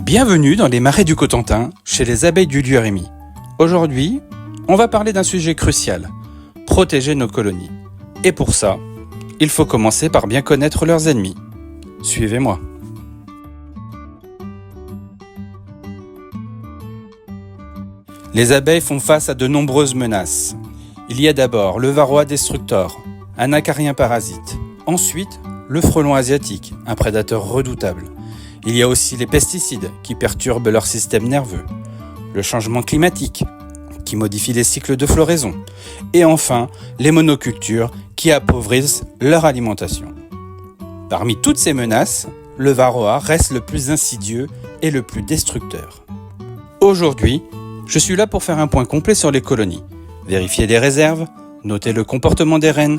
Bienvenue dans les marais du Cotentin, chez les abeilles du lieu Rémy. Aujourd'hui, on va parler d'un sujet crucial, protéger nos colonies. Et pour ça, il faut commencer par bien connaître leurs ennemis. Suivez-moi. Les abeilles font face à de nombreuses menaces. Il y a d'abord le varroa destructor, un acarien parasite. Ensuite, le frelon asiatique, un prédateur redoutable. Il y a aussi les pesticides qui perturbent leur système nerveux, le changement climatique qui modifie les cycles de floraison, et enfin les monocultures qui appauvrissent leur alimentation. Parmi toutes ces menaces, le varroa reste le plus insidieux et le plus destructeur. Aujourd'hui, je suis là pour faire un point complet sur les colonies, vérifier les réserves, noter le comportement des reines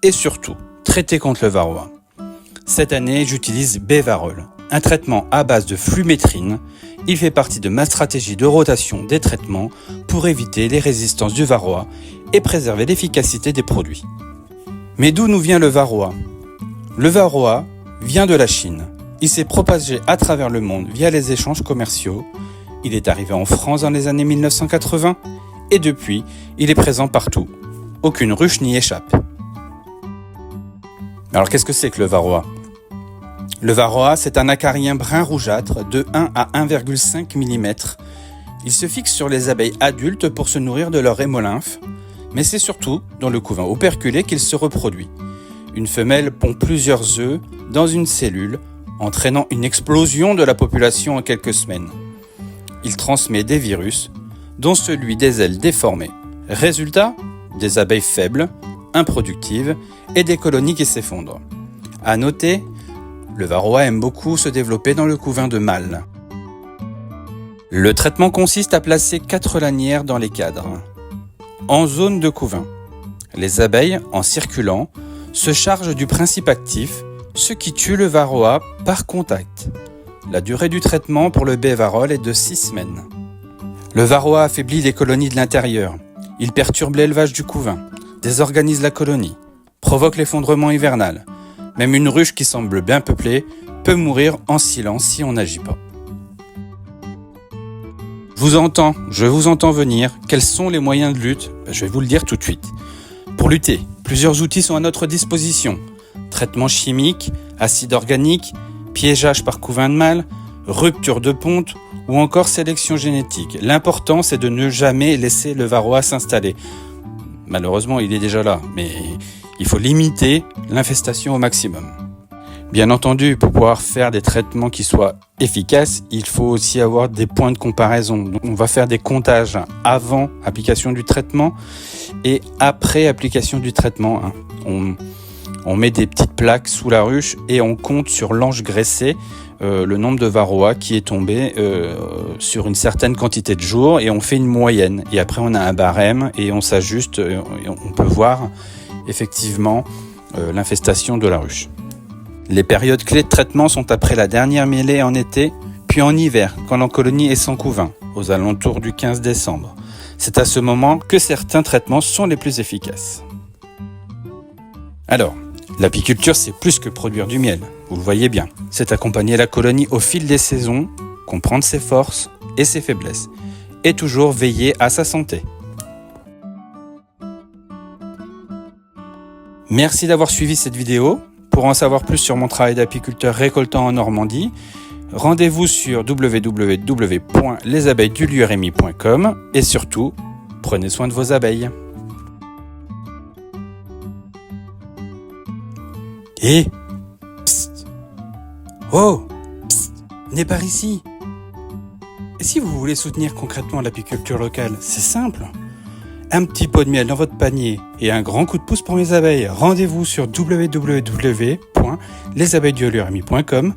et surtout traiter contre le varroa. Cette année, j'utilise Bevarol, un traitement à base de flumètrine. Il fait partie de ma stratégie de rotation des traitements pour éviter les résistances du varroa et préserver l'efficacité des produits. Mais d'où nous vient le varroa ? Le varroa vient de la Chine. Il s'est propagé à travers le monde via les échanges commerciaux. Il est arrivé en France dans les années 1980 et depuis, il est présent partout. Aucune ruche n'y échappe. Alors qu'est-ce que c'est que le varroa ? Le varroa, c'est un acarien brun rougeâtre de 1 à 1,5 mm. Il se fixe sur les abeilles adultes pour se nourrir de leur hémolymphe, mais c'est surtout dans le couvain operculé qu'il se reproduit. Une femelle pond plusieurs œufs dans une cellule, entraînant une explosion de la population en quelques semaines. Il transmet des virus, dont celui des ailes déformées. Résultat, des abeilles faibles, improductives et des colonies qui s'effondrent. À noter, le varroa aime beaucoup se développer dans le couvain de mâles. Le traitement consiste à placer 4 lanières dans les cadres, en zone de couvain. Les abeilles, en circulant, se chargent du principe actif, ce qui tue le varroa par contact. La durée du traitement pour le Bevarol est de 6 semaines. Le varroa affaiblit les colonies de l'intérieur. Il perturbe l'élevage du couvain, désorganise la colonie, provoque l'effondrement hivernal. Même une ruche qui semble bien peuplée peut mourir en silence si on n'agit pas. Je vous entends venir. Quels sont les moyens de lutte ? Je vais vous le dire tout de suite. Pour lutter, plusieurs outils sont à notre disposition. Traitement chimique, acide organique, piégeage par couvain de mâle, rupture de ponte ou encore sélection génétique. L'important, c'est de ne jamais laisser le varroa s'installer. Malheureusement, il est déjà là, mais il faut limiter l'infestation au maximum. Bien entendu, pour pouvoir faire des traitements qui soient efficaces, il faut aussi avoir des points de comparaison. Donc, on va faire des comptages avant application du traitement et après application du traitement. On met des petites plaques sous la ruche et on compte sur l'ange graissé le nombre de varroa qui est tombé sur une certaine quantité de jours et on fait une moyenne. Et après, on a un barème et on s'ajuste et on peut voir effectivement l'infestation de la ruche. Les périodes clés de traitement sont après la dernière mêlée en été, puis en hiver, quand la colonie est sans couvain, aux alentours du 15 décembre. C'est à ce moment que certains traitements sont les plus efficaces. Alors, l'apiculture, c'est plus que produire du miel, vous le voyez bien. C'est accompagner la colonie au fil des saisons, comprendre ses forces et ses faiblesses, et toujours veiller à sa santé. Merci d'avoir suivi cette vidéo. Pour en savoir plus sur mon travail d'apiculteur récoltant en Normandie, rendez-vous sur www.lesabeillesdulieuremy.com et surtout, prenez soin de vos abeilles. Et psst. Oh, psst, venez par ici. Et si vous voulez soutenir concrètement l'apiculture locale, c'est simple. Un petit pot de miel dans votre panier et un grand coup de pouce pour mes abeilles. Rendez-vous sur www.lesabeillesdulieuremy.com.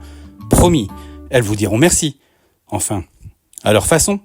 Promis, elles vous diront merci. Enfin, à leur façon.